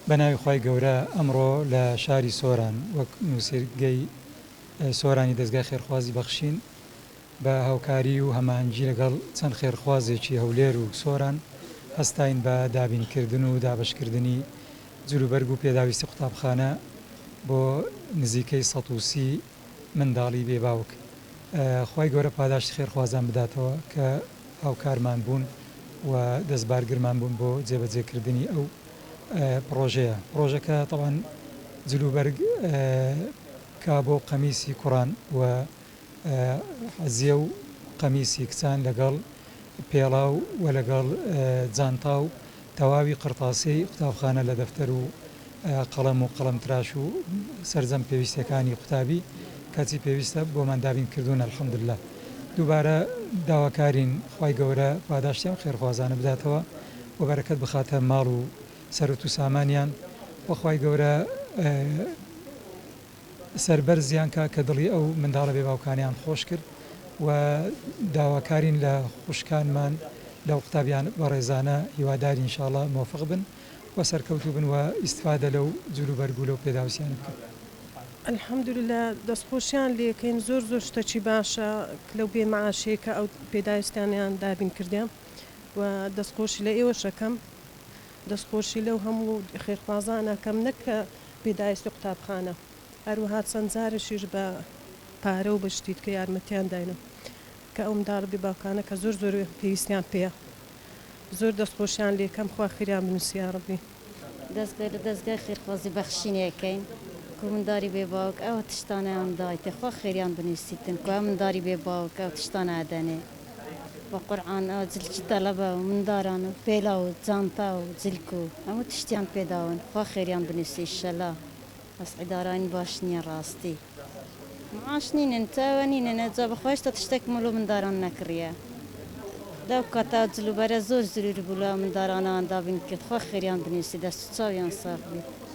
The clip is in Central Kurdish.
بەناوی خی گەورە ئەمڕۆ لە شاری سۆران وەک نووسگەی سۆرانی دەستگای خێرخوازی بەخشین بە هاوکاری و هەمانجی لەگەڵ چەند خێرخوازێکی هەولێر و سۆران هەستاین بە دابینکردن و دابشکردنی جلوبەرگ و پێداویستی قوتابخانە بۆ نزیکەی 130 منداڵی بێباوک. خی گەورە پاداشتی خێرخوازان بداتەوە کە هاوکارمان بوون و دەستبارگرمان بوون بۆ جێبەجێکردنی ئەو پرۆژەکە تەوان جلوبەرگ کا بۆ قەمیسی کوڕان و حەزیە و قەمیسی کچان لەگەڵ پێڵاو و لەگەڵ جانتا و تەواوی قرتاسی قوتابخانە لە دەفتەر و قەڵەم و قەڵەمتراش و سەرجەم پێویستەکانی قوتابی کاچی پێویستە بۆمان دابینکردوون ئەلحەمدوللا. دووبارە داواکارین خی گەورە پاداشتیان خێرخوازانە بداتەوە و بەرەکەت بخاتە ماڵ و سەرەت و سامانیان وەخوای گەورە سەربەرزیان کە دڵی ئەو منداڵە بێباوکانیان خۆش کرد و داواکارین لە خوشکانمان لە قوتابیان بە ڕێزانە هیواداری ئینشاءڵڵا مۆفق بن و سەرکەوتوو بن و ئیسفادە لەو جلوبەرگ و لەو پێداویستیان بکەن. الحەمدوللا دەستخۆشیان لێکەین زۆر شتێکی باشە لەو بێمەعاشەیە کە ئەو پێداویستیانیان دابین کردیان و دەستخۆشی لە ئێوەشەکەم دەستخۆشی لەو هەموو خێرخوازانەکەم نەکە پێداویستی قوتابخانە هەروەها چەند جارێکیش بە پارە و بەشتیت کە یارمەتیان داینە کە ئەو منداڵە بێباوکانە کە زۆر پێویستیان پێە زۆر دەستخۆشیان لێکەم خوا خیریان بنووسی یا ڕەبی. دەستگای خێرخوازی بەخشینەکەین کو منداری بێباوک ئەوە تشتانیان دایتێ خوا خێریان بنووسیتن کو منداری بێباوک ئەو تشتانە ئەدەنێ بە قورعان ئەو جلکی تەلەبە و منداران و پێلا و جانتا و جلک و هەموو تشتیان پێداون خوا خێریان بنووسی ئینشەڵا. بەس عیدارانی باش نییە ڕاستی معاش نینن تاوە نینە جا بەخۆشتە تشتێک مڵۆ منداران نەکڕیە داو کاتا جلوبەرە زۆر زروری بوو لە مندارانان دابین کرد خوا خێریان بنووسی دەست و چاویان ساغ بێت.